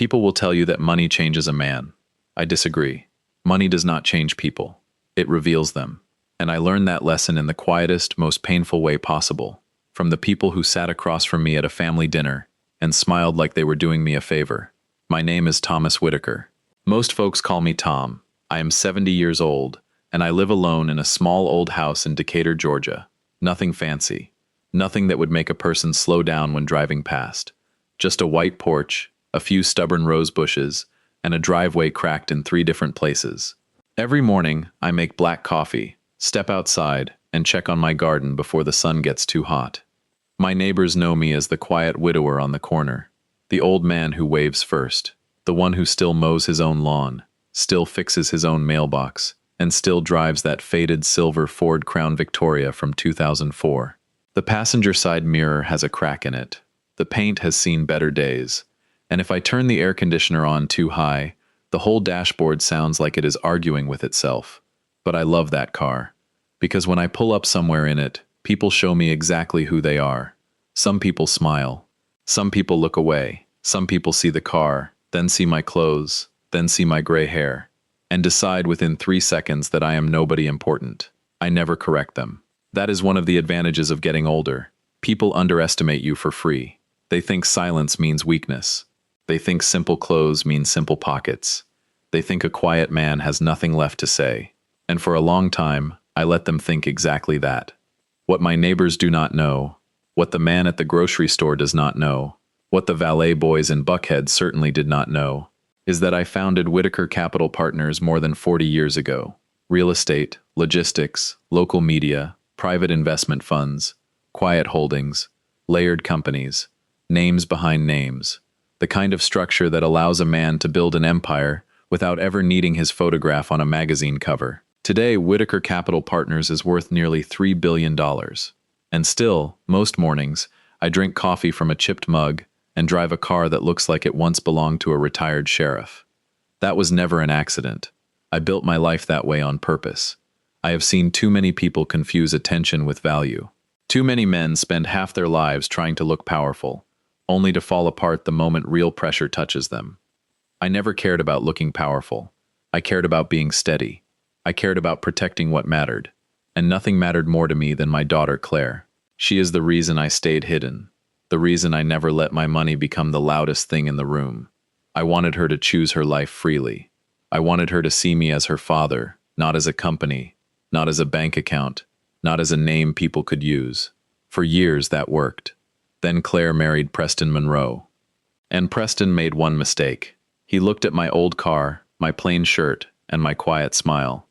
People will tell you that money changes a man. I disagree. Money does not change people. It reveals them. And I learned that lesson in the quietest, most painful way possible, from the people who sat across from me at a family dinner and smiled like they were doing me a favor. My name is Thomas Whitaker. Most folks call me Tom. I am 70 years old, and I live alone in a small old house in Decatur, Georgia. Nothing fancy. Nothing that would make a person slow down when driving past. Just a white porch, a few stubborn rose bushes, and a driveway cracked in 3 different places. Every morning, I make black coffee, step outside, and check on my garden before the sun gets too hot. My neighbors know me as the quiet widower on the corner, the old man who waves first, the one who still mows his own lawn, still fixes his own mailbox, and still drives that faded silver Ford Crown Victoria from 2004. The passenger side mirror has a crack in it. The paint has seen better days. And if I turn the air conditioner on too high, the whole dashboard sounds like it is arguing with itself. But I love that car. Because when I pull up somewhere in it, people show me exactly who they are. Some people smile. Some people look away. Some people see the car, then see my clothes, then see my gray hair, and decide within 3 seconds that I am nobody important. I never correct them. That is one of the advantages of getting older. People underestimate you for free. They think silence means weakness. They think simple clothes mean simple pockets. They think a quiet man has nothing left to say. And for a long time, I let them think exactly that. What my neighbors do not know, what the man at the grocery store does not know, what the valet boys in Buckhead certainly did not know, is that I founded Whitaker Capital Partners more than 40 years ago. Real estate, logistics, local media, private investment funds, quiet holdings, layered companies, names behind names, the kind of structure that allows a man to build an empire without ever needing his photograph on a magazine cover. Today, Whitaker Capital Partners is worth nearly $3 billion. And still, most mornings, I drink coffee from a chipped mug and drive a car that looks like it once belonged to a retired sheriff. That was never an accident. I built my life that way on purpose. I have seen too many people confuse attention with value. Too many men spend half their lives trying to look powerful, only to fall apart the moment real pressure touches them. I never cared about looking powerful. I cared about being steady. I cared about protecting what mattered. And nothing mattered more to me than my daughter Claire. She is the reason I stayed hidden. The reason I never let my money become the loudest thing in the room. I wanted her to choose her life freely. I wanted her to see me as her father, not as a company, not as a bank account, not as a name people could use. For years that worked. Then Claire married Preston Monroe. And Preston made one mistake. He looked at my old car, my plain shirt, and my quiet smile,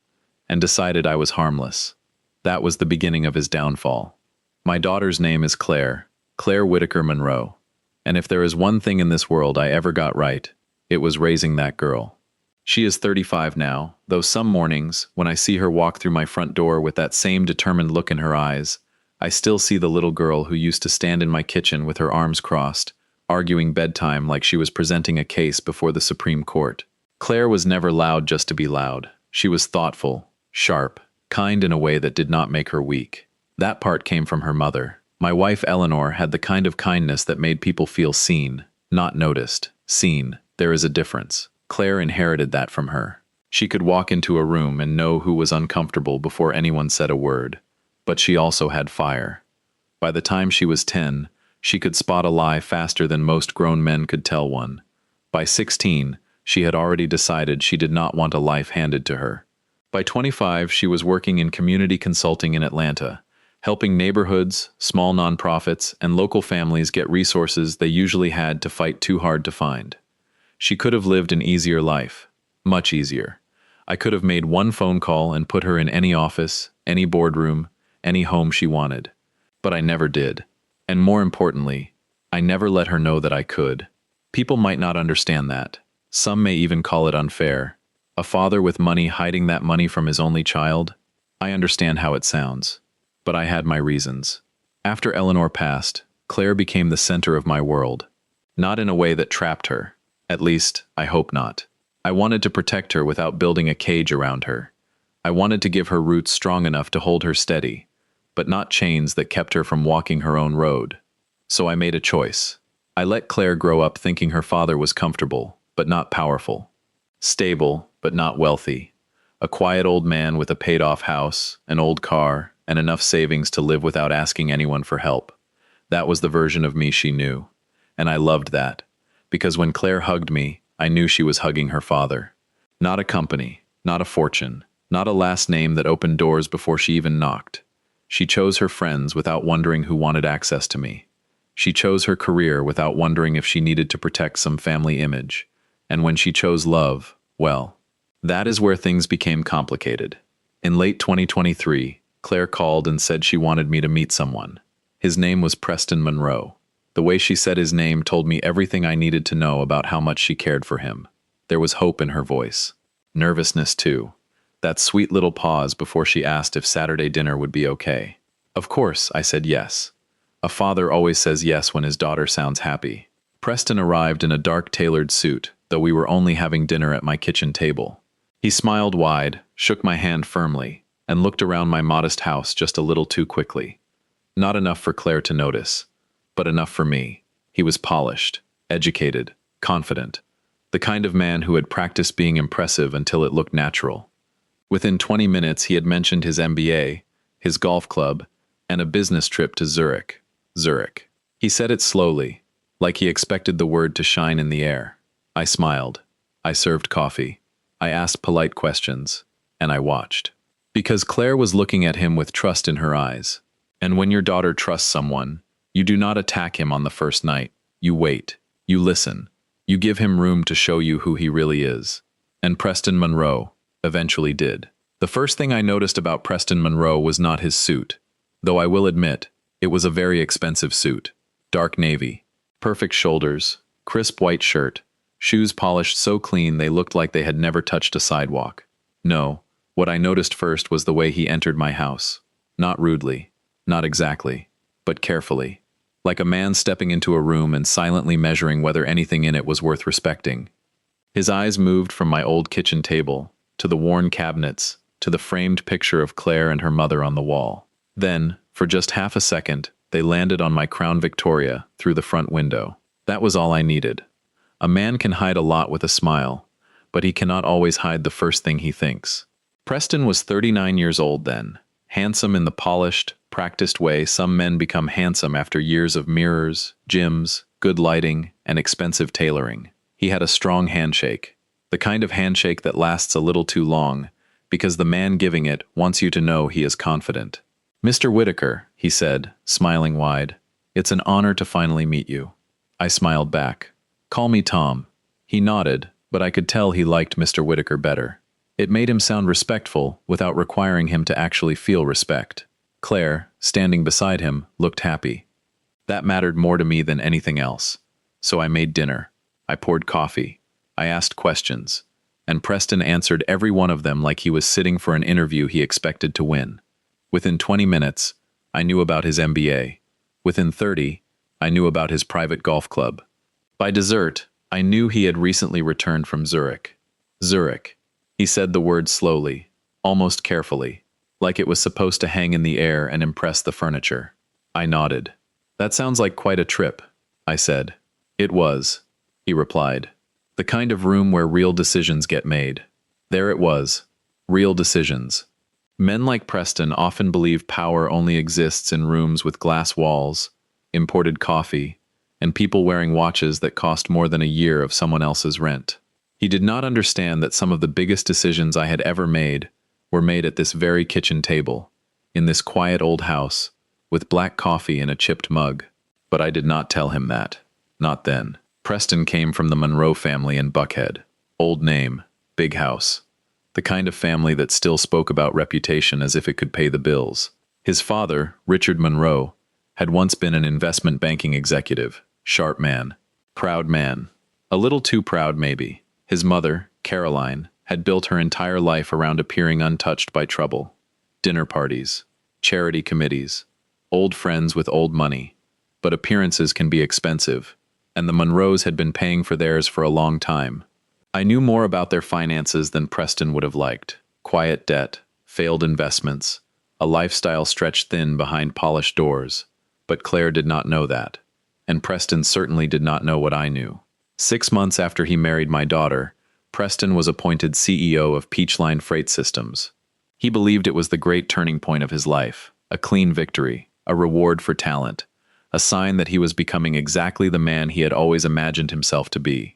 and decided I was harmless. That was the beginning of his downfall. My daughter's name is Claire Whitaker Monroe. And if there is one thing in this world I ever got right, it was raising that girl. She is 35 now, though some mornings, when I see her walk through my front door with that same determined look in her eyes, I still see the little girl who used to stand in my kitchen with her arms crossed, arguing bedtime like she was presenting a case before the Supreme Court. Claire was never loud just to be loud. She was thoughtful, sharp, kind in a way that did not make her weak. That part came from her mother. My wife Eleanor had the kind of kindness that made people feel seen, not noticed. Seen. There is a difference. Claire inherited that from her. She could walk into a room and know who was uncomfortable before anyone said a word. But she also had fire. By the time she was 10, she could spot a lie faster than most grown men could tell one. By 16, she had already decided she did not want a life handed to her. By 25, she was working in community consulting in Atlanta, helping neighborhoods, small nonprofits, and local families get resources they usually had to fight too hard to find. She could have lived an easier life, much easier. I could have made one phone call and put her in any office, any boardroom, any home she wanted. But I never did. And more importantly, I never let her know that I could. People might not understand that. Some may even call it unfair. A father with money hiding that money from his only child? I understand how it sounds. But I had my reasons. After Eleanor passed, Claire became the center of my world. Not in a way that trapped her. At least, I hope not. I wanted to protect her without building a cage around her. I wanted to give her roots strong enough to hold her steady, but not chains that kept her from walking her own road. So I made a choice. I let Claire grow up thinking her father was comfortable, but not powerful. Stable, but not wealthy. A quiet old man with a paid-off house, an old car, and enough savings to live without asking anyone for help. That was the version of me she knew. And I loved that. Because when Claire hugged me, I knew she was hugging her father. Not a company, not a fortune, not a last name that opened doors before she even knocked. She chose her friends without wondering who wanted access to me. She chose her career without wondering if she needed to protect some family image. And when she chose love, well, that is where things became complicated. In late 2023, Claire called and said she wanted me to meet someone. His name was Preston Monroe. The way she said his name told me everything I needed to know about how much she cared for him. There was hope in her voice. Nervousness, too. That sweet little pause before she asked if Saturday dinner would be okay. Of course, I said yes. A father always says yes when his daughter sounds happy. Preston arrived in a dark tailored suit, though we were only having dinner at my kitchen table. He smiled wide, shook my hand firmly, and looked around my modest house just a little too quickly. Not enough for Claire to notice, but enough for me. He was polished, educated, confident. The kind of man who had practiced being impressive until it looked natural. Within 20 minutes, he had mentioned his MBA, his golf club, and a business trip to Zurich. Zurich. He said it slowly, like he expected the word to shine in the air. I smiled. I served coffee. I asked polite questions, and I watched. Because Claire was looking at him with trust in her eyes. And when your daughter trusts someone, you do not attack him on the first night. You wait. You listen. You give him room to show you who he really is. And Preston Monroe eventually did. The first thing I noticed about Preston Monroe was not his suit, though I will admit, it was a very expensive suit. Dark navy, perfect shoulders, crisp white shirt, shoes polished so clean they looked like they had never touched a sidewalk. No, what I noticed first was the way he entered my house. Not rudely, not exactly, but carefully. Like a man stepping into a room and silently measuring whether anything in it was worth respecting. His eyes moved from my old kitchen table, to the worn cabinets, to the framed picture of Claire and her mother on the wall. Then, for just half a second, they landed on my Crown Victoria through the front window. That was all I needed. A man can hide a lot with a smile, but he cannot always hide the first thing he thinks. Preston was 39 years old then, handsome in the polished, practiced way some men become handsome after years of mirrors, gyms, good lighting, and expensive tailoring. He had a strong handshake, the kind of handshake that lasts a little too long, because the man giving it wants you to know he is confident. "Mr. Whitaker," he said, smiling wide, "it's an honor to finally meet you." I smiled back. "Call me Tom." He nodded, but I could tell he liked Mr. Whitaker better. It made him sound respectful without requiring him to actually feel respect. Claire, standing beside him, looked happy. That mattered more to me than anything else. So I made dinner. I poured coffee. I asked questions. And Preston answered every one of them like he was sitting for an interview he expected to win. Within 20 minutes, I knew about his MBA. Within 30, I knew about his private golf club. By dessert, I knew he had recently returned from Zurich. Zurich. He said the word slowly, almost carefully, like it was supposed to hang in the air and impress the furniture. I nodded. "That sounds like quite a trip," I said. "It was," he replied. "The kind of room where real decisions get made." There it was. Real decisions. Men like Preston often believe power only exists in rooms with glass walls, imported coffee, and people wearing watches that cost more than a year of someone else's rent. He did not understand that some of the biggest decisions I had ever made were made at this very kitchen table, in this quiet old house, with black coffee in a chipped mug. But I did not tell him that. Not then. Preston came from the Monroe family in Buckhead. Old name, big house. The kind of family that still spoke about reputation as if it could pay the bills. His father, Richard Monroe, had once been an investment banking executive. Sharp man. Proud man. A little too proud, maybe. His mother, Caroline, had built her entire life around appearing untouched by trouble. Dinner parties, charity committees, old friends with old money. But appearances can be expensive, and the Monroes had been paying for theirs for a long time. I knew more about their finances than Preston would have liked. Quiet debt, failed investments, a lifestyle stretched thin behind polished doors. But Claire did not know that, and Preston certainly did not know what I knew. 6 months after he married my daughter, Preston was appointed CEO of Peachline Freight Systems. He believed it was the great turning point of his life, a clean victory, a reward for talent, a sign that he was becoming exactly the man he had always imagined himself to be.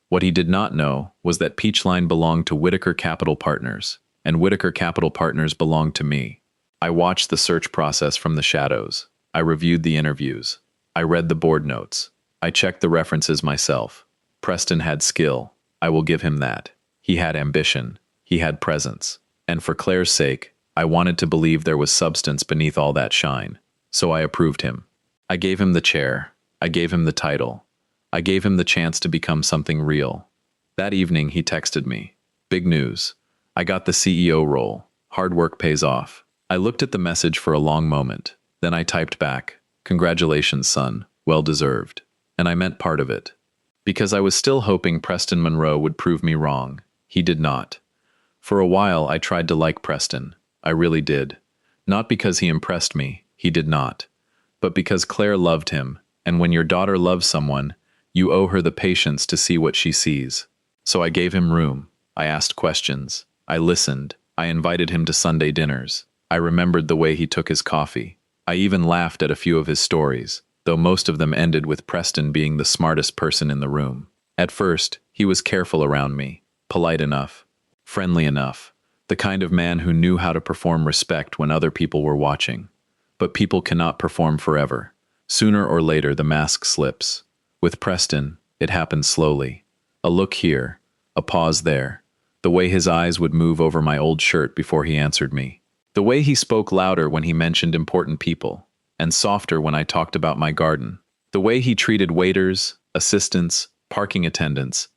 What he did not know was that Peachline belonged to Whitaker Capital Partners, and Whitaker Capital Partners belonged to me. I watched the search process from the shadows. I reviewed the interviews. I read the board notes. I checked the references myself. Preston had skill. I will give him that. He had ambition. He had presence. And for Claire's sake, I wanted to believe there was substance beneath all that shine. So I approved him. I gave him the chair. I gave him the title. I gave him the chance to become something real. That evening, he texted me. Big news. I got the CEO role. Hard work pays off. I looked at the message for a long moment. Then I typed back, "Congratulations, son. Well deserved." And I meant part of it. Because I was still hoping Preston Monroe would prove me wrong. He did not. For a while, I tried to like Preston. I really did. Not because he impressed me. He did not. But because Claire loved him, and when your daughter loves someone, you owe her the patience to see what she sees. So I gave him room. I asked questions. I listened. I invited him to Sunday dinners. I remembered the way he took his coffee. I even laughed at a few of his stories, though most of them ended with Preston being the smartest person in the room. At first, he was careful around me, polite enough, friendly enough, the kind of man who knew how to perform respect when other people were watching. But people cannot perform forever. Sooner or later, the mask slips. With Preston, it happened slowly. A look here, a pause there. The way his eyes would move over my old shirt before he answered me. The way he spoke louder when he mentioned important people, and softer when I talked about my garden. The way he treated waiters, assistants, parking attendants,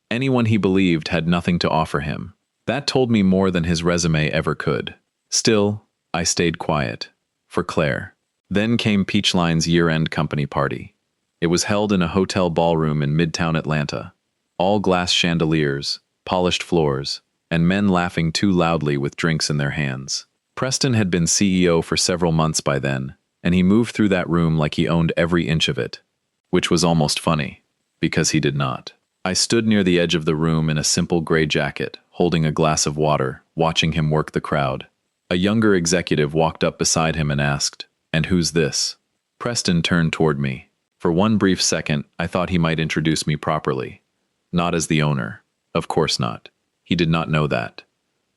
anyone he believed had nothing to offer him. That told me more than his resume ever could. Still, I stayed quiet. For Claire. Then came Peachline's year-end company party. It was held in a hotel ballroom in Midtown Atlanta. All glass chandeliers, polished floors, and men laughing too loudly with drinks in their hands. Preston had been CEO for several months by then, and he moved through that room like he owned every inch of it. Which was almost funny, because he did not. I stood near the edge of the room in a simple gray jacket, holding a glass of water, watching him work the crowd. A younger executive walked up beside him and asked, "And who's this?" Preston turned toward me. For one brief second, I thought he might introduce me properly. Not as the owner. Of course not. He did not know that.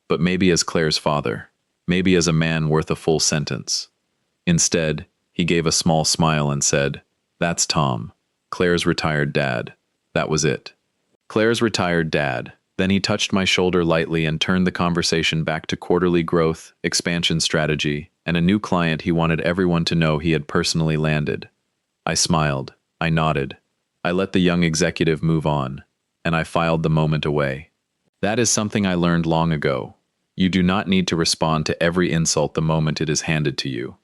But maybe as Claire's father. Maybe as a man worth a full sentence. Instead, he gave a small smile and said, "That's Tom, Claire's retired dad." That was it. Claire's retired dad. Then he touched my shoulder lightly and turned the conversation back to quarterly growth, expansion strategy, and a new client he wanted everyone to know he had personally landed. I smiled. I nodded. I let the young executive move on, and I filed the moment away. That is something I learned long ago. You do not need to respond to every insult the moment it is handed to you.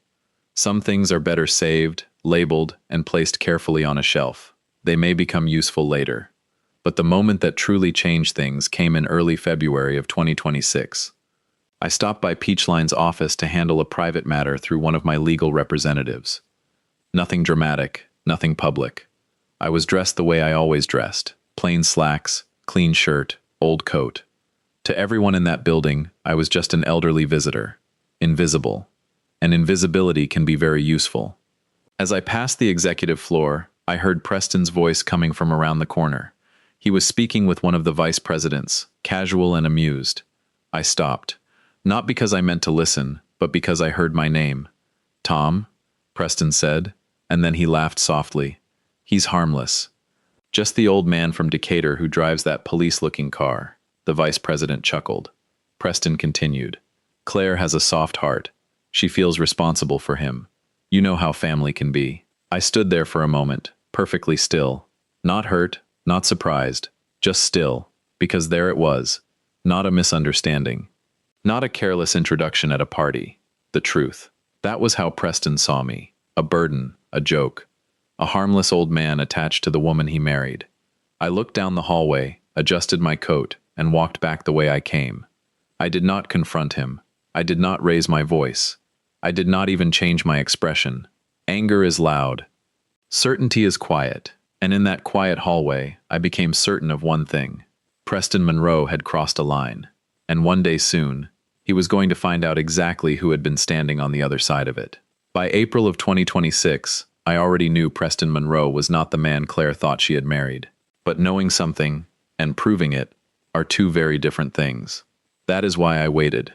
Some things are better saved, labeled, and placed carefully on a shelf. They may become useful later. But the moment that truly changed things came in early February of 2026. I stopped by Peachline's office to handle a private matter through one of my legal representatives. Nothing dramatic, nothing public. I was dressed the way I always dressed, plain slacks, clean shirt, old coat. To everyone in that building, I was just an elderly visitor, invisible. And invisibility can be very useful. As I passed the executive floor, I heard Preston's voice coming from around the corner. He was speaking with one of the vice presidents, casual and amused. I stopped, not because I meant to listen, but because I heard my name. "Tom," Preston said, and then he laughed softly. "He's harmless. Just the old man from Decatur who drives that police-looking car." The vice president chuckled. Preston continued. "Claire has a soft heart. She feels responsible for him. You know how family can be." I stood there for a moment, perfectly still. Not hurt, not surprised, just still, because there it was. Not a misunderstanding. Not a careless introduction at a party. The truth. That was how Preston saw me. A burden, a joke. A harmless old man attached to the woman he married. I looked down the hallway, adjusted my coat, and walked back the way I came. I did not confront him. I did not raise my voice. I did not even change my expression. Anger is loud. Certainty is quiet. And in that quiet hallway, I became certain of one thing. Preston Monroe had crossed a line. And one day soon, he was going to find out exactly who had been standing on the other side of it. By April of 2026, I already knew Preston Monroe was not the man Claire thought she had married. But knowing something and proving it are two very different things. That is why I waited.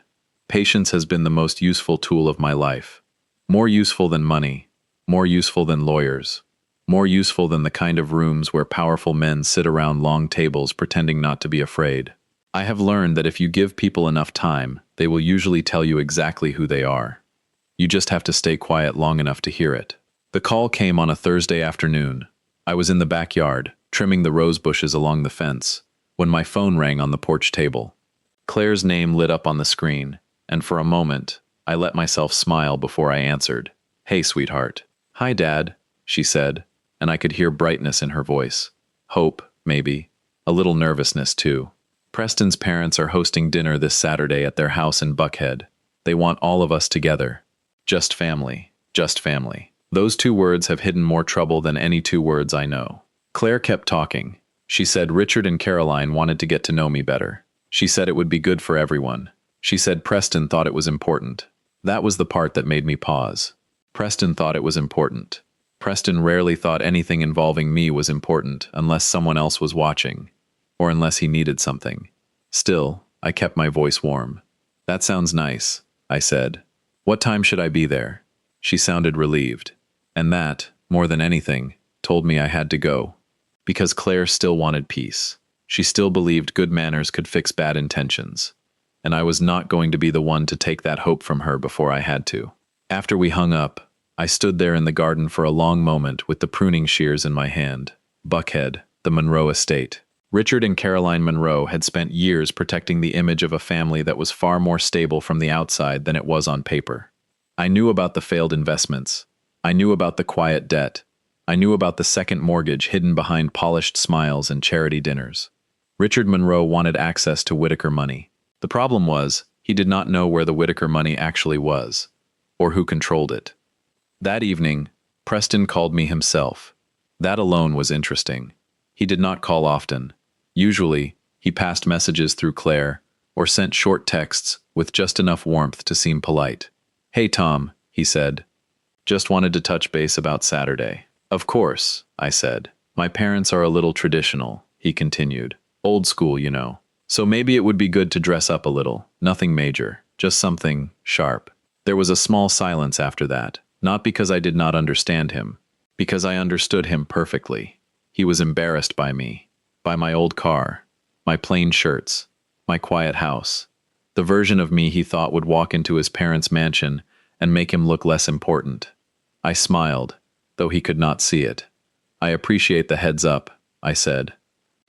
Patience has been the most useful tool of my life. More useful than money, more useful than lawyers, more useful than the kind of rooms where powerful men sit around long tables pretending not to be afraid. I have learned that if you give people enough time, they will usually tell you exactly who they are. You just have to stay quiet long enough to hear it. The call came on a Thursday afternoon. I was in the backyard, trimming the rose bushes along the fence, when my phone rang on the porch table. Claire's name lit up on the screen, and for a moment, I let myself smile before I answered. "Hey, sweetheart." "Hi, Dad," she said, and I could hear brightness in her voice. Hope, maybe. A little nervousness, too. "Preston's parents are hosting dinner this Saturday at their house in Buckhead. They want all of us together. Just family. Just family." Those two words have hidden more trouble than any two words I know. Claire kept talking. She said Richard and Caroline wanted to get to know me better. She said it would be good for everyone. She said Preston thought it was important. That was the part that made me pause. Preston thought it was important. Preston rarely thought anything involving me was important unless someone else was watching, or unless he needed something. Still, I kept my voice warm. "That sounds nice," I said. "What time should I be there?" She sounded relieved. And that, more than anything, told me I had to go. Because Claire still wanted peace. She still believed good manners could fix bad intentions. And I was not going to be the one to take that hope from her before I had to. After we hung up, I stood there in the garden for a long moment with the pruning shears in my hand. Buckhead, the Monroe estate. Richard and Caroline Monroe had spent years protecting the image of a family that was far more stable from the outside than it was on paper. I knew about the failed investments. I knew about the quiet debt. I knew about the second mortgage hidden behind polished smiles and charity dinners. Richard Monroe wanted access to Whitaker money. The problem was, he did not know where the Whitaker money actually was, or who controlled it. That evening, Preston called me himself. That alone was interesting. He did not call often. Usually, he passed messages through Claire, or sent short texts with just enough warmth to seem polite. "Hey Tom," he said. "Just wanted to touch base about Saturday." "Of course," I said. "My parents are a little traditional," he continued. "Old school, you know. So maybe it would be good to dress up a little. Nothing major, just something sharp." There was a small silence after that, not because I did not understand him, because I understood him perfectly. He was embarrassed by me, by my old car, my plain shirts, my quiet house, the version of me he thought would walk into his parents' mansion and make him look less important. I smiled, though he could not see it. "I appreciate the heads up," I said.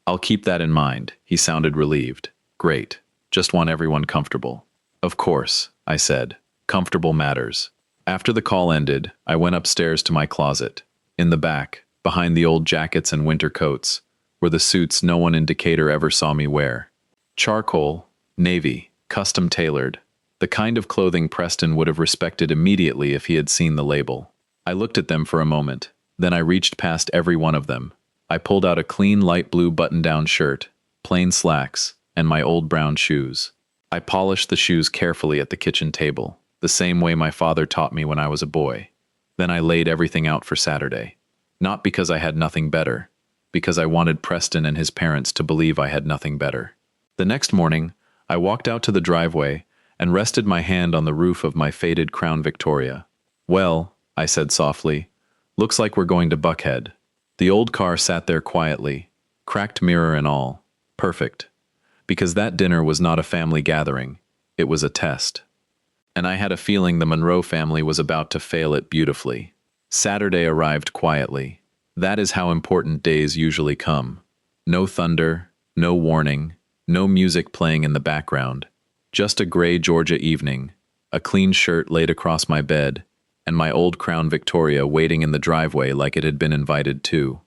"I'll keep that in mind." He sounded relieved. "Great. Just want everyone comfortable." "Of course," I said. "Comfortable matters." After the call ended, I went upstairs to my closet. In the back, behind the old jackets and winter coats, were the suits no one in Decatur ever saw me wear. Charcoal, navy, custom-tailored, the kind of clothing Preston would have respected immediately if he had seen the label. I looked at them for a moment, then I reached past every one of them. I pulled out a clean light blue button-down shirt, plain slacks, and my old brown shoes. I polished the shoes carefully at the kitchen table, the same way my father taught me when I was a boy. Then I laid everything out for Saturday. Not because I had nothing better, because I wanted Preston and his parents to believe I had nothing better. The next morning, I walked out to the driveway and rested my hand on the roof of my faded Crown Victoria. "Well," I said softly, "looks like we're going to Buckhead." The old car sat there quietly, cracked mirror and all. Perfect. Because that dinner was not a family gathering, it was a test. And I had a feeling the Monroe family was about to fail it beautifully. Saturday arrived quietly. That is how important days usually come. No thunder, no warning, no music playing in the background. Just a gray Georgia evening, a clean shirt laid across my bed, and my old Crown Victoria waiting in the driveway like it had been invited too.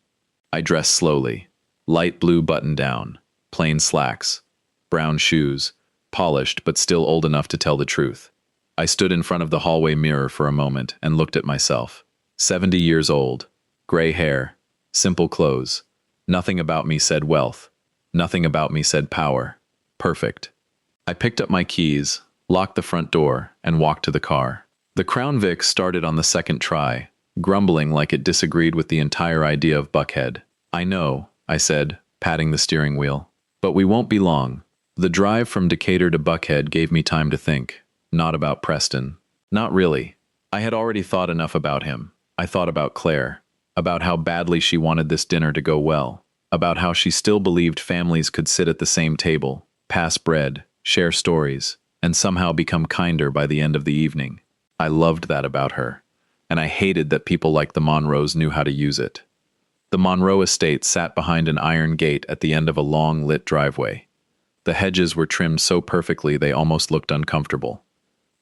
I dressed slowly. Light blue button-down, plain slacks, brown shoes, polished but still old enough to tell the truth. I stood in front of the hallway mirror for a moment and looked at myself. 70 years old, gray hair, Simple clothes. Nothing about me said wealth. Nothing about me said power. Perfect. I picked up my keys, locked the front door, and walked to the car. The Crown Vic started on the second try, grumbling like it disagreed with the entire idea of Buckhead. I know, I said, patting the steering wheel. But we won't be long. The drive from Decatur to Buckhead gave me time to think. Not about Preston. Not really. I had already thought enough about him. I thought about Claire. About how badly she wanted this dinner to go well. About how she still believed families could sit at the same table, pass bread, share stories, and somehow become kinder by the end of the evening. I loved that about her, and I hated that people like the Monroes knew how to use it. The Monroe estate sat behind an iron gate at the end of a long, lit driveway. The hedges were trimmed so perfectly they almost looked uncomfortable.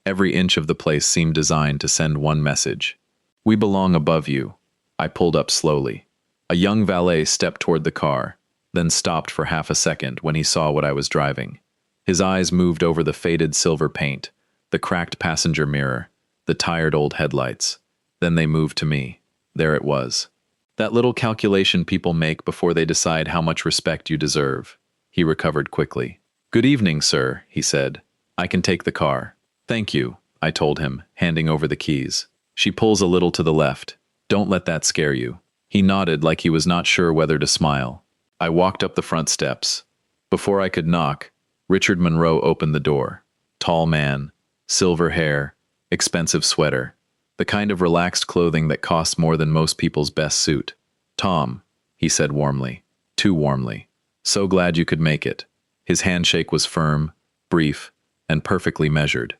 Every inch of the place seemed designed to send one message. We belong above you. I pulled up slowly. A young valet stepped toward the car, then stopped for half a second when he saw what I was driving. His eyes moved over the faded silver paint, the cracked passenger mirror, the tired old headlights. Then they moved to me. There it was. That little calculation people make before they decide how much respect you deserve. He recovered quickly. "Good evening, sir," he said. "I can take the car." "Thank you," I told him, handing over the keys. "She pulls a little to the left. Don't let that scare you." He nodded like he was not sure whether to smile. I walked up the front steps. Before I could knock, Richard Monroe opened the door. Tall man, silver hair, expensive sweater, the kind of relaxed clothing that costs more than most people's best suit. "Tom," he said warmly, too warmly. "So glad you could make it." His handshake was firm, brief, and perfectly measured.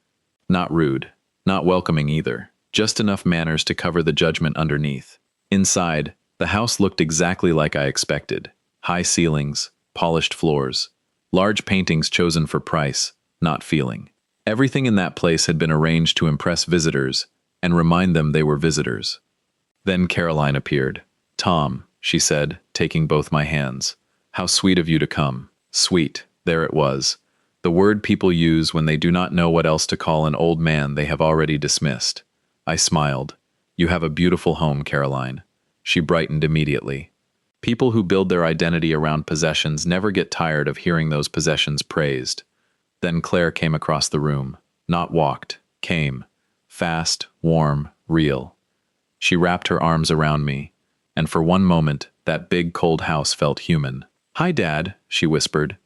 Not rude, not welcoming either, just enough manners to cover the judgment underneath. Inside, the house looked exactly like I expected. High ceilings, polished floors, large paintings chosen for price, not feeling. Everything in that place had been arranged to impress visitors and remind them they were visitors. Then Caroline appeared. "Tom," she said, taking both my hands. "How sweet of you to come." Sweet, there it was. The word people use when they do not know what else to call an old man they have already dismissed. I smiled. "You have a beautiful home, Caroline." She brightened immediately. People who build their identity around possessions never get tired of hearing those possessions praised. Then Claire came across the room. Not walked, came. Fast, warm, real. She wrapped her arms around me, and for one moment, that big cold house felt human. "Hi, Dad," she whispered.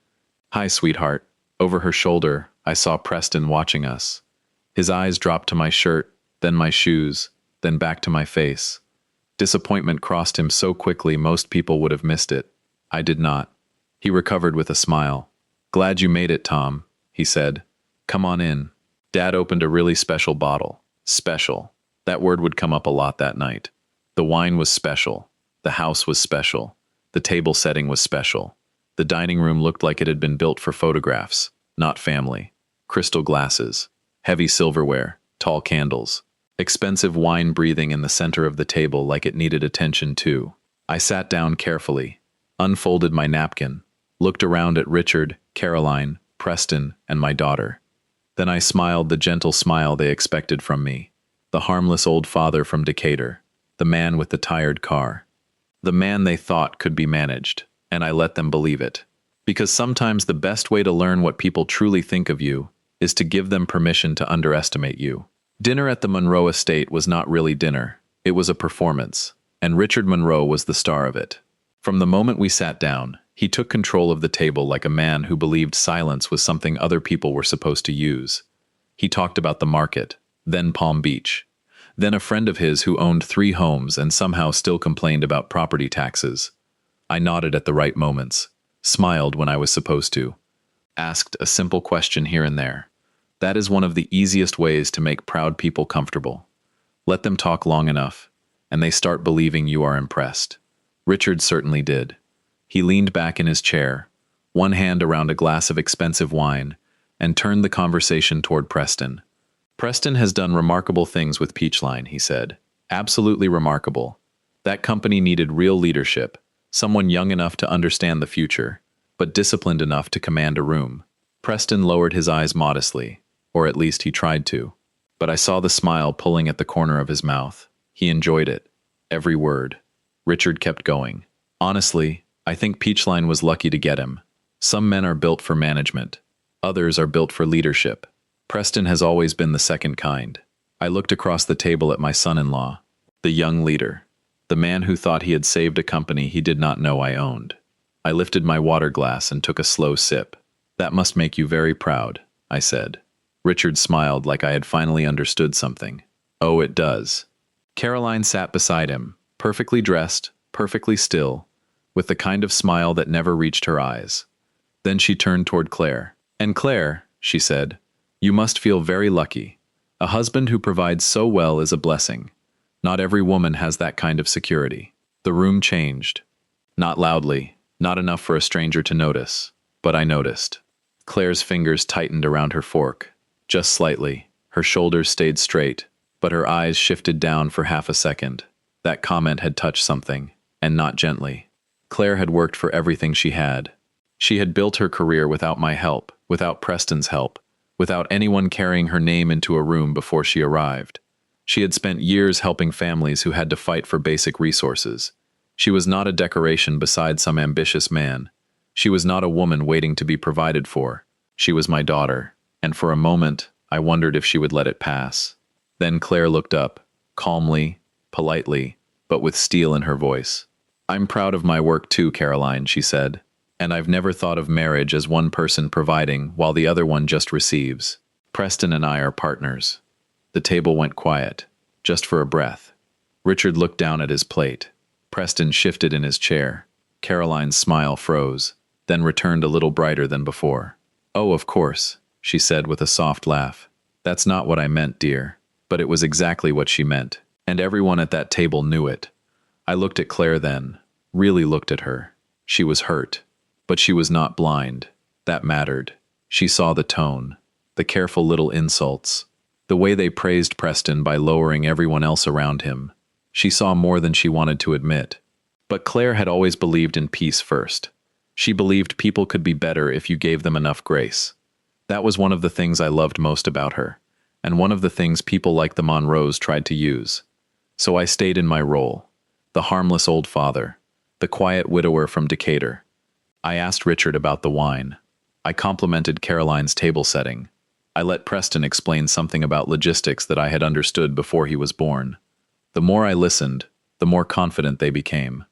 "Hi, sweetheart." Over her shoulder, I saw Preston watching us. His eyes dropped to my shirt, then my shoes, then back to my face. Disappointment crossed him so quickly most people would have missed it. I did not. He recovered with a smile. "Glad you made it, Tom," he said. "Come on in." Dad opened a really special bottle. Special. That word would come up a lot that night. The wine was special. The house was special. The table setting was special. The dining room looked like it had been built for photographs, not family. Crystal glasses, heavy silverware, tall candles. Expensive wine breathing in the center of the table like it needed attention too. I sat down carefully, unfolded my napkin, looked around at Richard, Caroline, Preston, and my daughter. Then I smiled the gentle smile they expected from me. The harmless old father from Decatur, the man with the tired car. The man they thought could be managed, and I let them believe it. Because sometimes the best way to learn what people truly think of you is to give them permission to underestimate you. Dinner at the Monroe estate was not really dinner. It was a performance, and Richard Monroe was the star of it. From the moment we sat down, he took control of the table like a man who believed silence was something other people were supposed to use. He talked about the market, then Palm Beach, then a friend of his who owned 3 homes and somehow still complained about property taxes. I nodded at the right moments, smiled when I was supposed to, asked a simple question here and there. That is one of the easiest ways to make proud people comfortable. Let them talk long enough, and they start believing you are impressed. Richard certainly did. He leaned back in his chair, one hand around a glass of expensive wine, and turned the conversation toward Preston. "Preston has done remarkable things with Peachline," he said. "Absolutely remarkable. That company needed real leadership, someone young enough to understand the future, but disciplined enough to command a room." Preston lowered his eyes modestly, or at least he tried to. But I saw the smile pulling at the corner of his mouth. He enjoyed it. Every word. Richard kept going. Honestly, I think Peachline was lucky to get him. Some men are built for management. Others are built for leadership. Preston has always been the second kind. I looked across the table at my son-in-law, the young leader, the man who thought he had saved a company he did not know I owned. I lifted my water glass and took a slow sip. That must make you very proud, I said. Richard smiled like I had finally understood something. Oh, it does. Caroline sat beside him, perfectly dressed, perfectly still, with the kind of smile that never reached her eyes. Then she turned toward Claire. And Claire, she said, you must feel very lucky. A husband who provides so well is a blessing. Not every woman has that kind of security. The room changed. Not loudly, not enough for a stranger to notice, but I noticed. Claire's fingers tightened around her fork, just slightly. Her shoulders stayed straight, but her eyes shifted down for half a second. That comment had touched something, and not gently. Claire had worked for everything she had. She had built her career without my help, without Preston's help, without anyone carrying her name into a room before she arrived. She had spent years helping families who had to fight for basic resources. She was not a decoration beside some ambitious man. She was not a woman waiting to be provided for. She was my daughter, and for a moment, I wondered if she would let it pass. Then Claire looked up, calmly, politely, but with steel in her voice. I'm proud of my work too, Caroline, she said, and I've never thought of marriage as one person providing while the other one just receives. Preston and I are partners. The table went quiet, just for a breath. Richard looked down at his plate. Preston shifted in his chair. Caroline's smile froze, then returned a little brighter than before. Oh, of course, she said with a soft laugh. That's not what I meant, dear. But it was exactly what she meant, and everyone at that table knew it. I looked at Claire then, really looked at her. She was hurt, but she was not blind. That mattered. She saw the tone, the careful little insults, the way they praised Preston by lowering everyone else around him. She saw more than she wanted to admit. But Claire had always believed in peace first. She believed people could be better if you gave them enough grace. That was one of the things I loved most about her, and one of the things people like the Monroes tried to use. So I stayed in my role, the harmless old father, the quiet widower from Decatur. I asked Richard about the wine. I complimented Caroline's table setting. I let Preston explain something about logistics that I had understood before he was born. The more I listened, the more confident they became.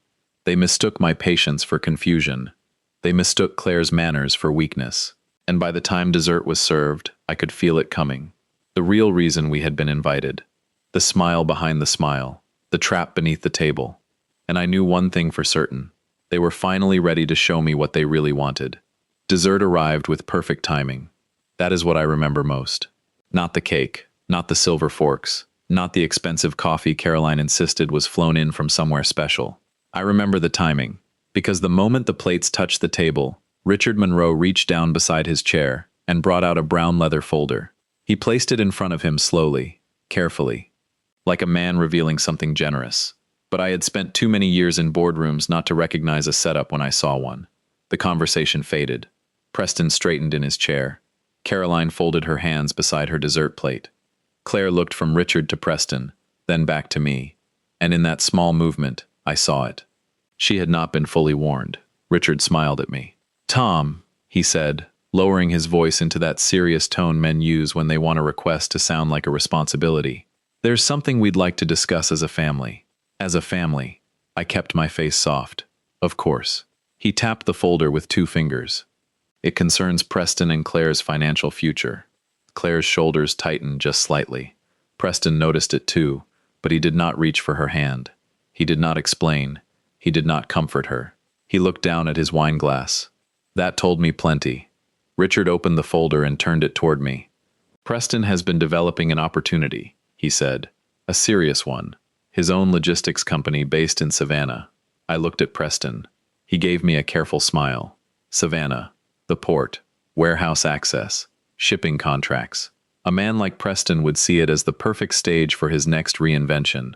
They mistook my patience for confusion. They mistook Claire's manners for weakness. And by the time dessert was served, I could feel it coming. The real reason we had been invited. The smile behind the smile. The trap beneath the table. And I knew one thing for certain. They were finally ready to show me what they really wanted. Dessert arrived with perfect timing. That is what I remember most. Not the cake, not the silver forks, not the expensive coffee Caroline insisted was flown in from somewhere special. I remember the timing, because the moment the plates touched the table, Richard Monroe reached down beside his chair and brought out a brown leather folder. He placed it in front of him slowly, carefully, like a man revealing something generous. But I had spent too many years in boardrooms not to recognize a setup when I saw one. The conversation faded. Preston straightened in his chair. Caroline folded her hands beside her dessert plate. Claire looked from Richard to Preston, then back to me. And in that small movement, I saw it. She had not been fully warned. Richard smiled at me. Tom, he said, lowering his voice into that serious tone men use when they want a request to sound like a responsibility. There's something we'd like to discuss as a family. As a family. I kept my face soft. Of course. He tapped the folder with 2 fingers. It concerns Preston and Claire's financial future. Claire's shoulders tightened just slightly. Preston noticed it too, but he did not reach for her hand. He did not explain. He did not comfort her. He looked down at his wine glass. That told me plenty. Richard opened the folder and turned it toward me. Preston has been developing an opportunity, he said. A serious one. His own logistics company based in Savannah. I looked at Preston. He gave me a careful smile. Savannah. The port. Warehouse access. Shipping contracts. A man like Preston would see it as the perfect stage for his next reinvention.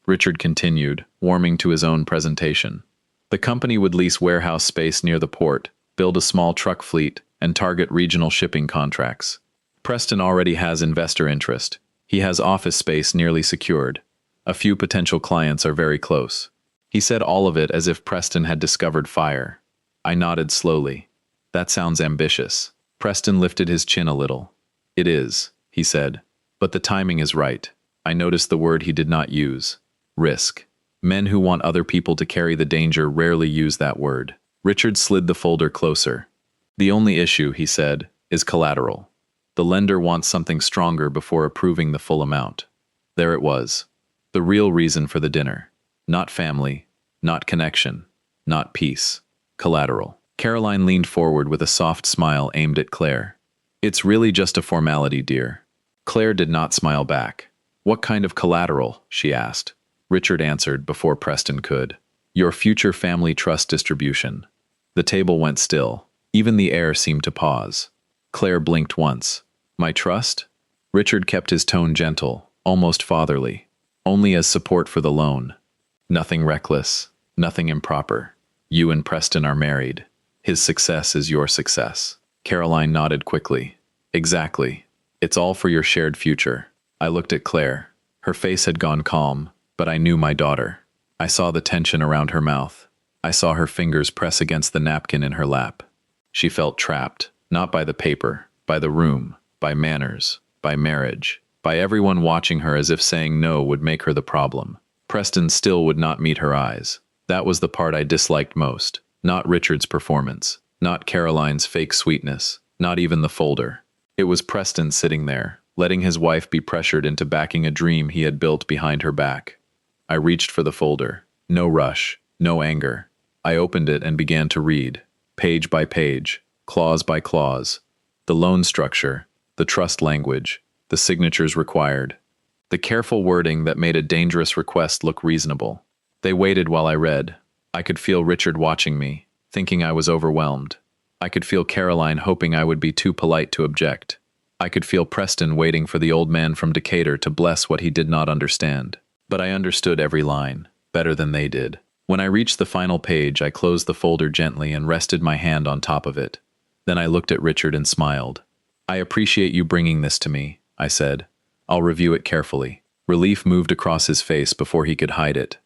Richard continued, warming to his own presentation. The company would lease warehouse space near the port, build a small truck fleet, and target regional shipping contracts. Preston already has investor interest. He has office space nearly secured. A few potential clients are very close. He said all of it as if Preston had discovered fire. I nodded slowly. That sounds ambitious. Preston lifted his chin a little. It is, he said. But the timing is right. I noticed the word he did not use. Risk. Men who want other people to carry the danger rarely use that word. Richard slid the folder closer. The only issue, he said, is collateral. The lender wants something stronger before approving the full amount. There it was. The real reason for the dinner. Not family, not connection, not peace. Collateral. Caroline leaned forward with a soft smile aimed at Claire. It's really just a formality, dear. Claire did not smile back. What kind of collateral? She asked. Richard answered before Preston could. Your future family trust distribution. The table went still. Even the air seemed to pause. Claire blinked once. My trust? Richard kept his tone gentle, almost fatherly. Only as support for the loan. Nothing reckless, nothing improper. You and Preston are married. His success is your success. Caroline nodded quickly. Exactly. It's all for your shared future. I looked at Claire. Her face had gone calm, but I knew my daughter. I saw the tension around her mouth. I saw her fingers press against the napkin in her lap. She felt trapped, not by the paper, by the room, by manners, by marriage, by everyone watching her as if saying no would make her the problem. Preston still would not meet her eyes. That was the part I disliked most. Not Richard's performance, not Caroline's fake sweetness, not even the folder. It was Preston sitting there, letting his wife be pressured into backing a dream he had built behind her back. I reached for the folder. No rush, no anger. I opened it and began to read, page by page, clause by clause. The loan structure, the trust language, the signatures required. The careful wording that made a dangerous request look reasonable. They waited while I read. I could feel Richard watching me, thinking I was overwhelmed. I could feel Caroline hoping I would be too polite to object. I could feel Preston waiting for the old man from Decatur to bless what he did not understand. But I understood every line, better than they did. When I reached the final page, I closed the folder gently and rested my hand on top of it. Then I looked at Richard and smiled. I appreciate you bringing this to me, I said. I'll review it carefully. Relief moved across his face before he could hide it.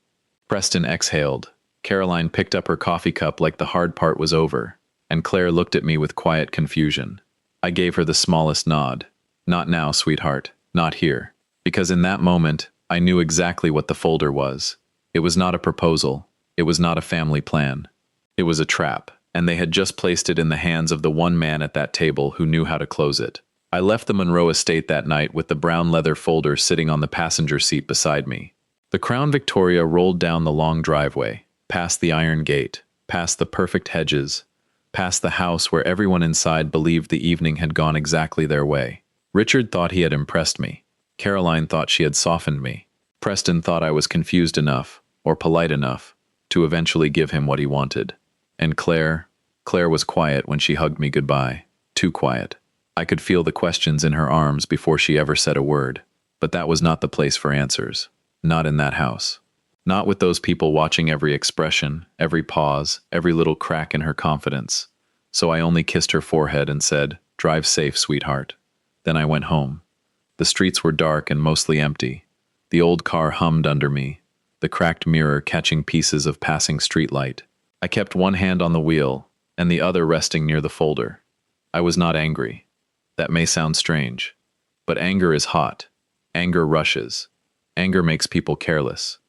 Preston exhaled. Caroline picked up her coffee cup like the hard part was over, and Claire looked at me with quiet confusion. I gave her the smallest nod. Not now, sweetheart. Not here. Because in that moment, I knew exactly what the folder was. It was not a proposal. It was not a family plan. It was a trap, and they had just placed it in the hands of the one man at that table who knew how to close it. I left the Monroe estate that night with the brown leather folder sitting on the passenger seat beside me. The Crown Victoria rolled down the long driveway, past the iron gate, past the perfect hedges, past the house where everyone inside believed the evening had gone exactly their way. Richard thought he had impressed me. Caroline thought she had softened me. Preston thought I was confused enough, or polite enough, to eventually give him what he wanted. And Claire was quiet when she hugged me goodbye. Too quiet. I could feel the questions in her arms before she ever said a word. But that was not the place for answers. Not in that house. Not with those people watching every expression, every pause, every little crack in her confidence. So I only kissed her forehead and said, "Drive safe, sweetheart." Then I went home. The streets were dark and mostly empty. The old car hummed under me, the cracked mirror catching pieces of passing streetlight. I kept one hand on the wheel, and the other resting near the folder. I was not angry. That may sound strange, but anger is hot. Anger rushes. Anger makes people careless.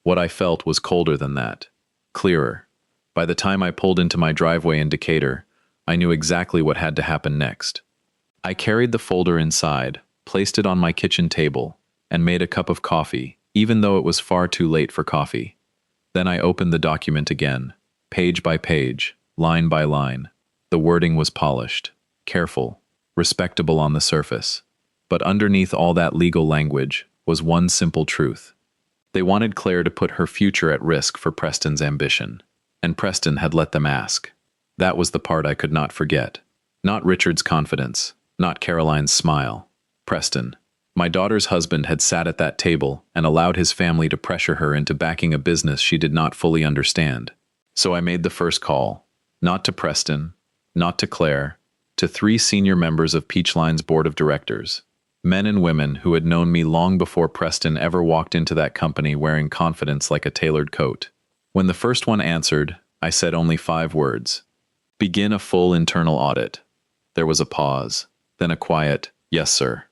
What I felt was colder than that. Clearer. By the time I pulled into my driveway in Decatur, I knew exactly what had to happen next. I carried the folder inside, placed it on my kitchen table, and made a cup of coffee, even though it was far too late for coffee. Then I opened the document again, page by page, line by line. The wording was polished, careful, respectable on the surface. But underneath all that legal language was one simple truth. They wanted Claire to put her future at risk for Preston's ambition, and Preston had let them ask. That was the part I could not forget. Not Richard's confidence, not Caroline's smile. Preston. My daughter's husband had sat at that table and allowed his family to pressure her into backing a business she did not fully understand. So I made the first call, not to Preston, not to Claire, to 3 senior members of Peachline's board of directors. Men and women who had known me long before Preston ever walked into that company wearing confidence like a tailored coat. When the first one answered, I said only 5 words. Begin a full internal audit. There was a pause, then a quiet, yes, sir.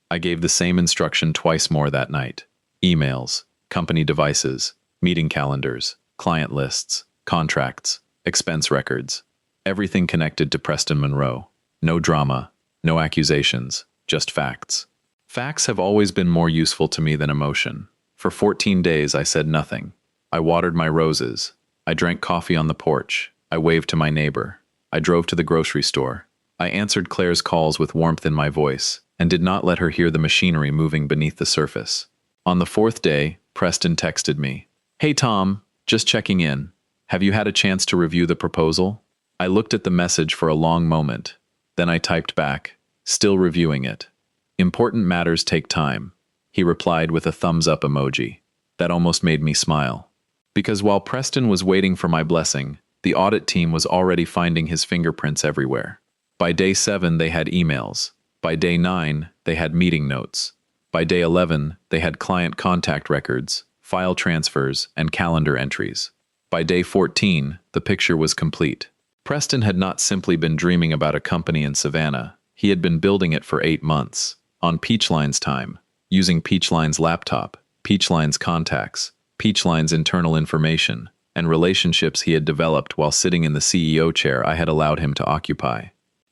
I gave the same instruction twice more that night. Emails, company devices, meeting calendars, client lists, contracts, expense records. Everything connected to Preston Monroe. No drama, no accusations, just facts. Facts have always been more useful to me than emotion. For 14 days I said nothing. I watered my roses. I drank coffee on the porch. I waved to my neighbor. I drove to the grocery store. I answered Claire's calls with warmth in my voice and did not let her hear the machinery moving beneath the surface. On the 4th day, Preston texted me. Hey Tom, just checking in. Have you had a chance to review the proposal? I looked at the message for a long moment. Then I typed back, still reviewing it. Important matters take time. He replied with a thumbs up emoji. That almost made me smile. Because while Preston was waiting for my blessing, the audit team was already finding his fingerprints everywhere. By day 7, they had emails. By day 9, they had meeting notes. By day 11, they had client contact records, file transfers, and calendar entries. By day 14, the picture was complete. Preston had not simply been dreaming about a company in Savannah. He had been building it for 8 months, on Peachline's time, using Peachline's laptop, Peachline's contacts, Peachline's internal information, and relationships he had developed while sitting in the CEO chair I had allowed him to occupy.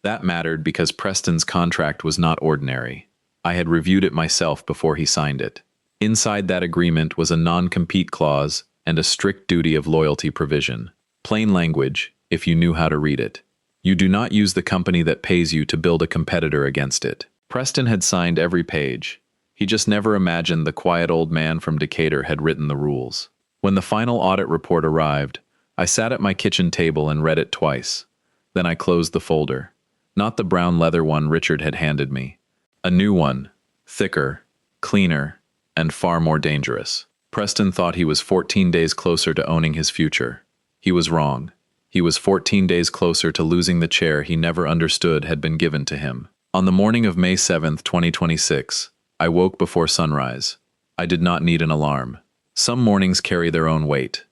That mattered because Preston's contract was not ordinary. I had reviewed it myself before he signed it. Inside that agreement was a non-compete clause and a strict duty of loyalty provision. Plain language, if you knew how to read it. You do not use the company that pays you to build a competitor against it. Preston had signed every page. He just never imagined the quiet old man from Decatur had written the rules. When the final audit report arrived, I sat at my kitchen table and read it twice. Then I closed the folder. Not the brown leather one Richard had handed me. A new one, thicker, cleaner, and far more dangerous. Preston thought he was 14 days closer to owning his future. He was wrong. He was 14 days closer to losing the chair he never understood had been given to him. On the morning of May 7, 2026, I woke before sunrise. I did not need an alarm. Some mornings carry their own weight.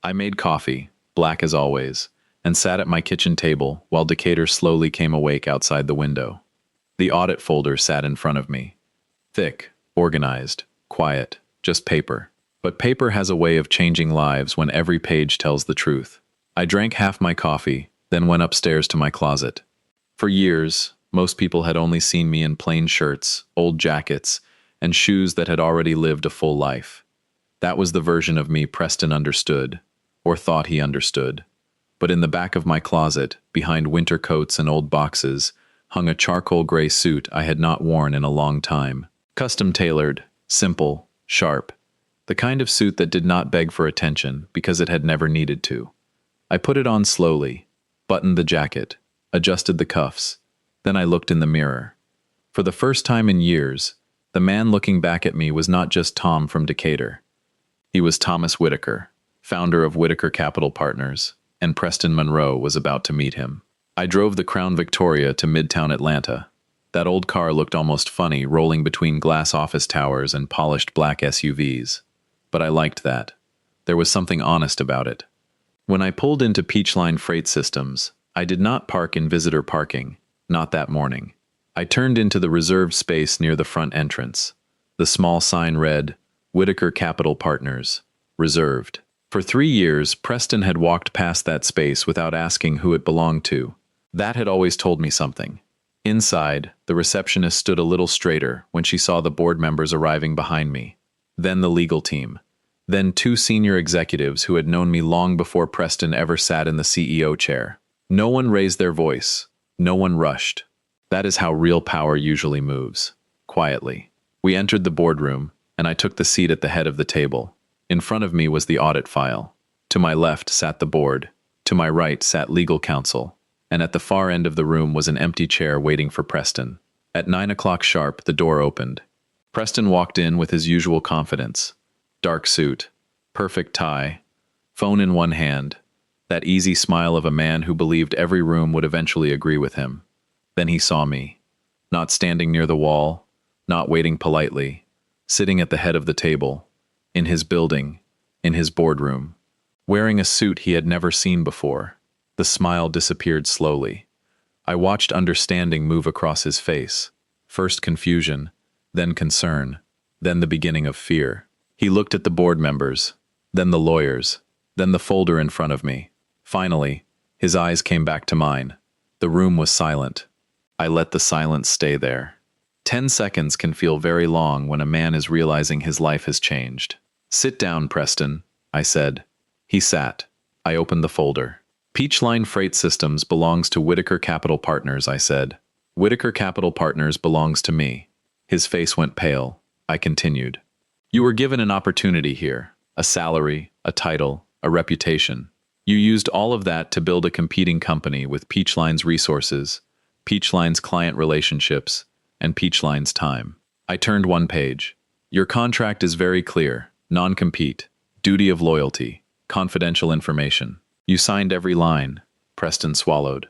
I made coffee, black as always, and sat at my kitchen table while Decatur slowly came awake outside the window. The audit folder sat in front of me. Thick, organized, quiet, just paper. But paper has a way of changing lives when every page tells the truth. I drank half my coffee, then went upstairs to my closet. For years, most people had only seen me in plain shirts, old jackets, and shoes that had already lived a full life. That was the version of me Preston understood, or thought he understood. But in the back of my closet, behind winter coats and old boxes, hung a charcoal gray suit I had not worn in a long time. Custom-tailored, simple, sharp. The kind of suit that did not beg for attention because it had never needed to. I put it on slowly, buttoned the jacket, adjusted the cuffs. Then I looked in the mirror. For the first time in years, the man looking back at me was not just Tom from Decatur. He was Thomas Whitaker, founder of Whitaker Capital Partners, and Preston Monroe was about to meet him. I drove the Crown Victoria to Midtown Atlanta. That old car looked almost funny, rolling between glass office towers and polished black SUVs. But I liked that. There was something honest about it. When I pulled into Peachline Freight Systems, I did not park in visitor parking, not that morning. I turned into the reserved space near the front entrance. The small sign read, Whitaker Capital Partners, reserved. For 3 years, Preston had walked past that space without asking who it belonged to. That had always told me something. Inside, the receptionist stood a little straighter when she saw the board members arriving behind me. Then the legal team. Then 2 senior executives who had known me long before Preston ever sat in the CEO chair. No one raised their voice. No one rushed. That is how real power usually moves. Quietly. We entered the boardroom, and I took the seat at the head of the table. In front of me was the audit file. To my left sat the board. To my right sat legal counsel. And at the far end of the room was an empty chair waiting for Preston. At 9 o'clock sharp, the door opened. Preston walked in with his usual confidence. Dark suit, perfect tie, phone in one hand, that easy smile of a man who believed every room would eventually agree with him. Then he saw me, not standing near the wall, not waiting politely, sitting at the head of the table, in his building, in his boardroom. wearing a suit he had never seen before. The smile disappeared slowly. I watched understanding move across his face. First confusion, then concern, then the beginning of fear. He looked at the board members, then the lawyers, then the folder in front of me. Finally, his eyes came back to mine. The room was silent. I let the silence stay there. 10 seconds can feel very long when a man is realizing his life has changed. "Sit down, Preston," I said. He sat. I opened the folder. "Peachline Freight Systems belongs to Whitaker Capital Partners," I said. "Whitaker Capital Partners belongs to me." His face went pale. I continued. "You were given an opportunity here, a salary, a title, a reputation. You used all of that to build a competing company with Peachline's resources, Peachline's client relationships, and Peachline's time." I turned one page. "Your contract is very clear. Non-compete, duty of loyalty, confidential information. You signed every line." Preston swallowed.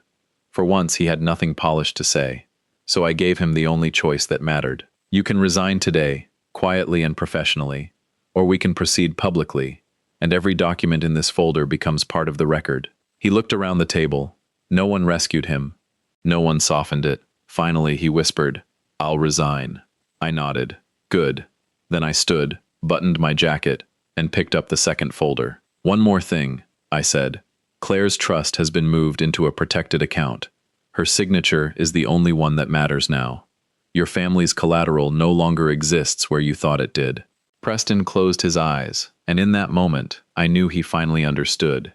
For once he had nothing polished to say, so I gave him the only choice that mattered. "You can resign today, quietly and professionally, or we can proceed publicly, and every document in this folder becomes part of the record." He looked around the table. No one rescued him. No one softened it. Finally, he whispered, "I'll resign." I nodded. "Good." Then I stood, buttoned my jacket, and picked up the second folder. "One more thing," I said. "Claire's trust has been moved into a protected account. Her signature is the only one that matters now. Your family's collateral no longer exists where you thought it did." Preston closed his eyes, and in that moment, I knew he finally understood.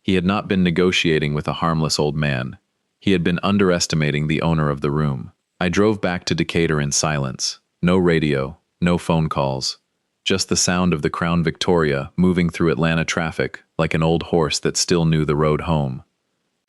He had not been negotiating with a harmless old man. He had been underestimating the owner of the room. I drove back to Decatur in silence. No radio, no phone calls. Just the sound of the Crown Victoria moving through Atlanta traffic like an old horse that still knew the road home.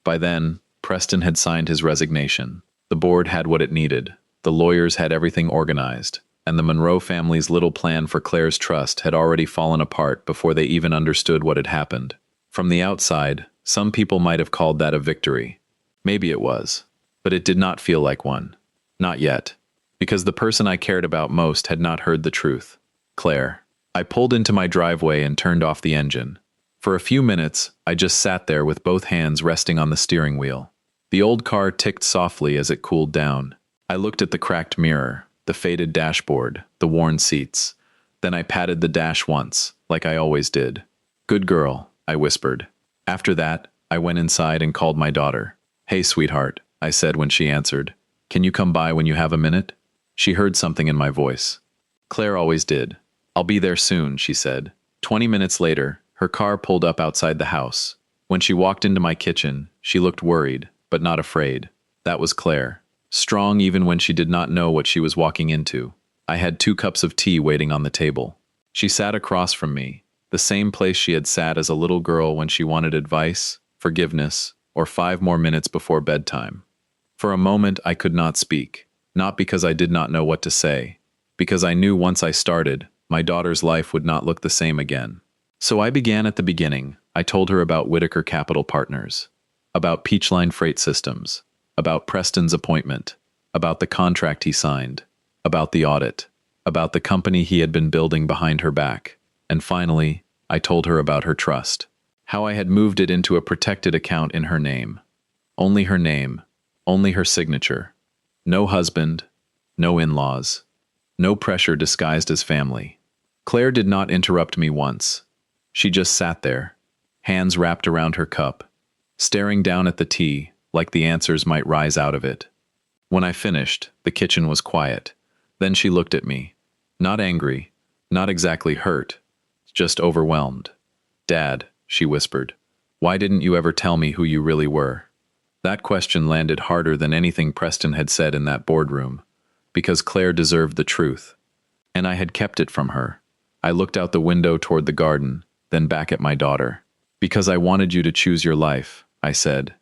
By then, Preston had signed his resignation. The board had what it needed. The lawyers had everything organized. And the Monroe family's little plan for Claire's trust had already fallen apart before they even understood what had happened. From the outside, some people might have called that a victory. Maybe it was. But it did not feel like one. Not yet. Because the person I cared about most had not heard the truth. Claire. I pulled into my driveway and turned off the engine. For a few minutes, I just sat there with both hands resting on the steering wheel. The old car ticked softly as it cooled down. I looked at the cracked mirror, the faded dashboard, the worn seats. Then I patted the dash once, like I always did. "Good girl," I whispered. After that, I went inside and called my daughter. "Hey, sweetheart," I said when she answered. "Can you come by when you have a minute?" She heard something in my voice. Claire always did. "I'll be there soon," she said. 20 minutes later, her car pulled up outside the house. When she walked into my kitchen, she looked worried, but not afraid. That was Claire. Strong even when she did not know what she was walking into. I had 2 cups of tea waiting on the table. She sat across from me, the same place she had sat as a little girl when she wanted advice, forgiveness, or 5 more minutes before bedtime. For a moment, I could not speak, not because I did not know what to say, because I knew once I started, my daughter's life would not look the same again. So I began at the beginning. I told her about Whitaker Capital Partners, about Peachline Freight Systems, about Preston's appointment, about the contract he signed, about the audit, about the company he had been building behind her back, and finally, I told her about her trust, how I had moved it into a protected account in her name. Only her name, only her signature. No husband, no in-laws, no pressure disguised as family. Claire did not interrupt me once. She just sat there, hands wrapped around her cup, staring down at the tea like the answers might rise out of it. When I finished, the kitchen was quiet. Then she looked at me. Not angry, not exactly hurt, just overwhelmed. "Dad," she whispered, "why didn't you ever tell me who you really were?" That question landed harder than anything Preston had said in that boardroom, because Claire deserved the truth, and I had kept it from her. I looked out the window toward the garden, then back at my daughter. "Because I wanted you to choose your life," I said,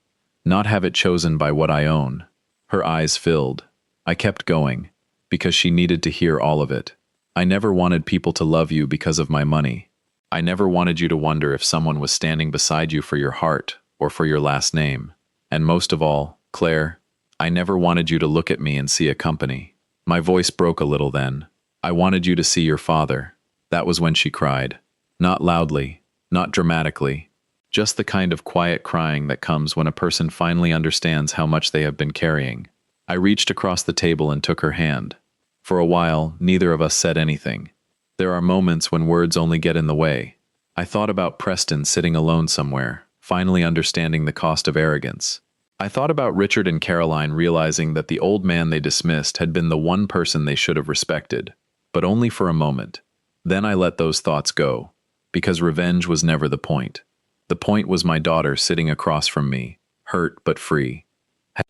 "not have it chosen by what I own." Her eyes filled. I kept going, because she needed to hear all of it. "I never wanted people to love you because of my money. I never wanted you to wonder if someone was standing beside you for your heart or for your last name. And most of all, Claire, I never wanted you to look at me and see a company." My voice broke a little then. "I wanted you to see your father." That was when she cried. Not loudly, not dramatically, Just the kind of quiet crying that comes when a person finally understands how much they have been carrying. I reached across the table and took her hand. For a while, neither of us said anything. There are moments when words only get in the way. I thought about Preston sitting alone somewhere, finally understanding the cost of arrogance. I thought about Richard and Caroline realizing that the old man they dismissed had been the one person they should have respected, but only for a moment. Then I let those thoughts go, because revenge was never the point. The point was my daughter sitting across from me, hurt but free.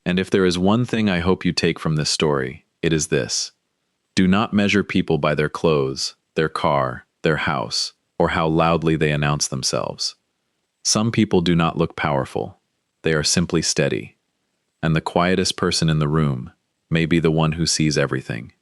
And if there is one thing I hope you take from this story, it is this. Do not measure people by their clothes, their car, their house, or how loudly they announce themselves. Some people do not look powerful. They are simply steady. And the quietest person in the room may be the one who sees everything.